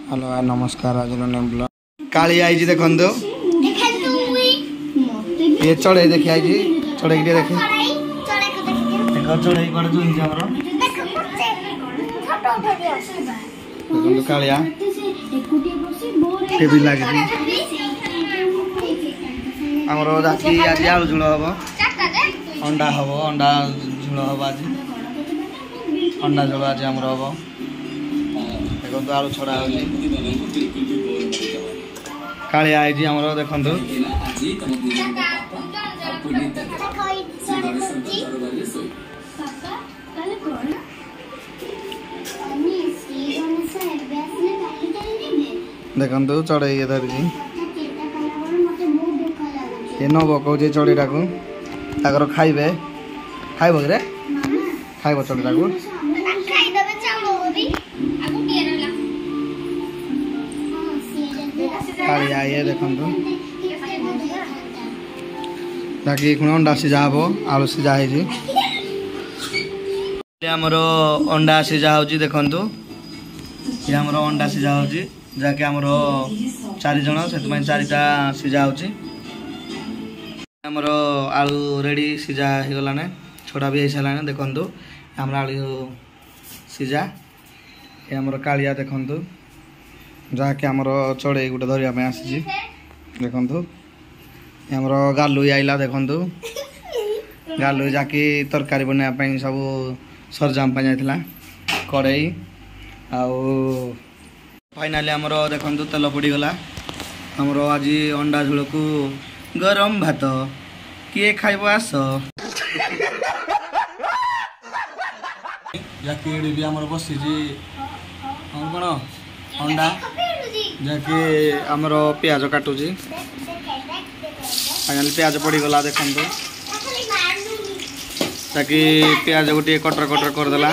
Hello नमस्कार आज name blog काली आई जी देखंदो ये चढ़े देखि आई जी चढ़े के देखे देखो चढ़े कोड जुन जी हमरो देखंदो कालिया टीवी लागे जी हमरो राती आज आलू झुलो हबो अंडा हबो अंडा झुलो हबो आज अंडा झुलो आज हमरो हबो देखो आलू छड़ा होली काली आई जी हमरो देखंदो देखंदो चढ़े इधर जी ये न बको जे चढ़ेटा को ताकर खाइबे खाइबो रे खाइबो चढ़ेटा को काली आई देखंदो ताकि अंडा सिझा हम आलू सिझा है हमरो अंडा सिझा हो देखु ये हमरो अंडा सिझा हो जहाँकि आमर 4 जन से 4टा सिझा हो हमरो आलू रेडी सिझा हो गलाने छोड़ा भी हो सारा देखु आम आलू सिझा ये हमरो कालिया देखु जहाँकि आमर चढ़े गोटे धरिया आसी देखु आमर गालु आइला देखु गालु जाकि तरकारी बनाया सब सरजाम जाता कड़ई आउ फाइनाली आमर देखु तेल पड़गला आमर आज अंडा झोल को गरम भात किए खाइब आस जाकि भी आमर बसी कौन अंडा जाकि आमर प्याज काटुची फाइनाली प्याज पड़गला देखु ताकि प्याज गोटे कटर कटर करदेला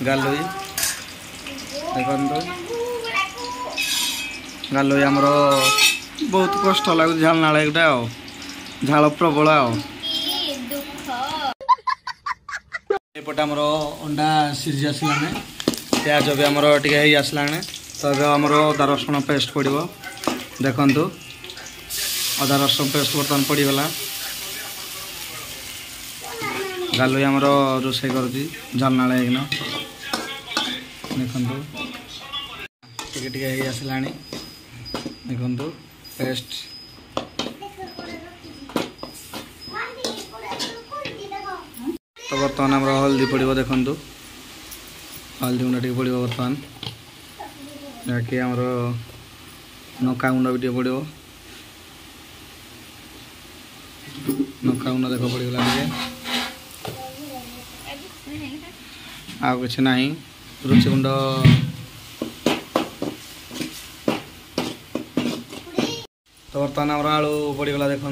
गालुई देखु गालुई आमर बहुत कष्ट लगुच झाल नाला गोटे झाल प्रबल एपटे आमर अंडा सिझी आसलाने प्याज भी आमर टे आसलाने तो आमर अदा रसुण पेस्ट पड़ो देखु अदा रसुण पेस्ट बर्तमान पड़गला गालुई आमर रोषे करुँची झालनाला होना देखु टे आसला देखु पेस्ट तो बर्तमान आम हल्दी पड़ो देखु हल्दी गुंडा टे पड़ो बर्तमान जहाँकि आमर नका गुंडा भी पड़ो नका गुंडा देख पड़गला आउ कि ना रुचि गुंड तो बर्तमान आम आलू पड़गला देखु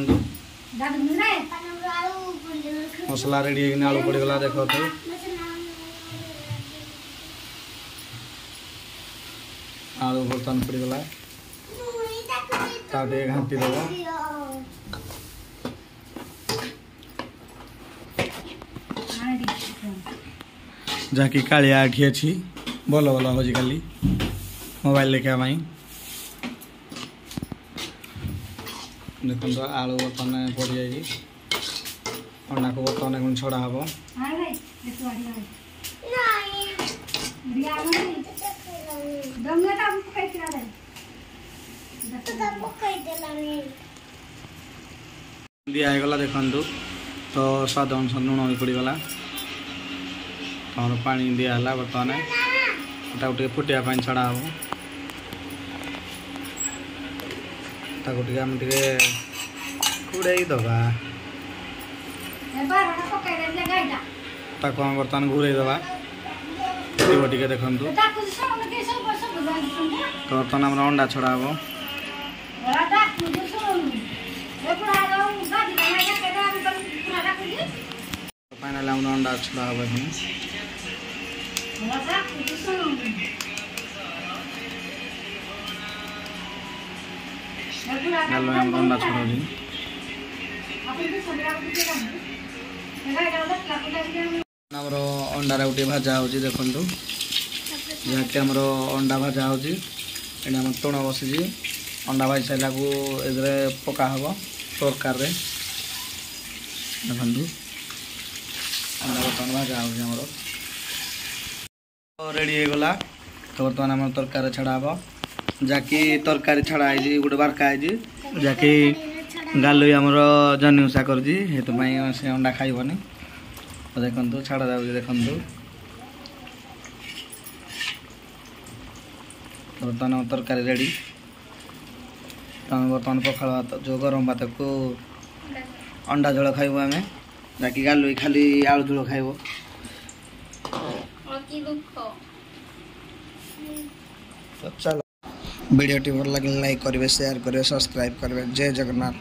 मसला रेडी आलू पड़गला देख आलू बर्तमान पड़गला घाटी देव जहाँकि कालिया एठी अच्छी भल भल हो खाली मोबाइल देखा देखो आलू बर्तमान पड़ जाए अंडा को बर्तमान छड़ा हम दिगला देखु तो स्वाद अनुसार लुण भी पड़गला और पानी दिहला बर्तमान टे फुटिया छड़ा हम कूड़े दबा बर्तमान घूरे दबा टे देखु तो बर्तमान आम अंडा छड़ा हम फाइनाली आम अंडा छड़ा हम अंडा छड़ा अंडा गोटे भाजा हो देखु जहाँकि आमर अंडा भाजा हो ଏଠି ଆମର ତୁଣ ବସିଛି ଅଣ୍ଡା ଭାଜି ସାରିଲାକୁ ଏଥିରେ ପକା ହେବ ତରକାରୀରେ ଦେଖନ୍ତୁ ଅଣ୍ଡା ବର୍ତ୍ତମାନ ଭଜା ହେଉଛି ଆମର ରେଡ଼ି ହେଇଗଲା ତ ବର୍ତ୍ତମାନ ଆମର ତରକାରୀ ଛଡ଼ା ହେବ ଯାକି ତରକାରୀ ଛଡ଼ା ହେଇଛି ଗୋଟେ ବାର୍କା ହେଇଛି ଯାକି ଗାଲୁଇ ଆମର ଜହ୍ନି ଓଷା କରୁଛି ସେଥିପାଇଁ ସେ ଅଣ୍ଡା ଖାଇବନି ତ ଦେଖନ୍ତୁ ଛଡ଼ା ଯାଉଛି ଦେଖନ୍ତୁ ବର୍ତ୍ତମାନ ଆମ ତରକାରୀ ରେଡ଼ି ତ ଆମେ ବର୍ତ୍ତମାନ ପଖାଳ ଭାତ ଯେଉଁ ଗରମ ଭାତକୁ ଅଣ୍ଡା ଝୋଳ ଖାଇବୁ ଆମେ ଯାକି ଗାଲୁଇ ଖାଲି ଆଳୁ ଝୋଳ ଖାଇବ तो चलो वीडियो टी भल लगे लाइक करेंगे शेयर करेंगे सब्सक्राइब करेंगे जय जगन्नाथ।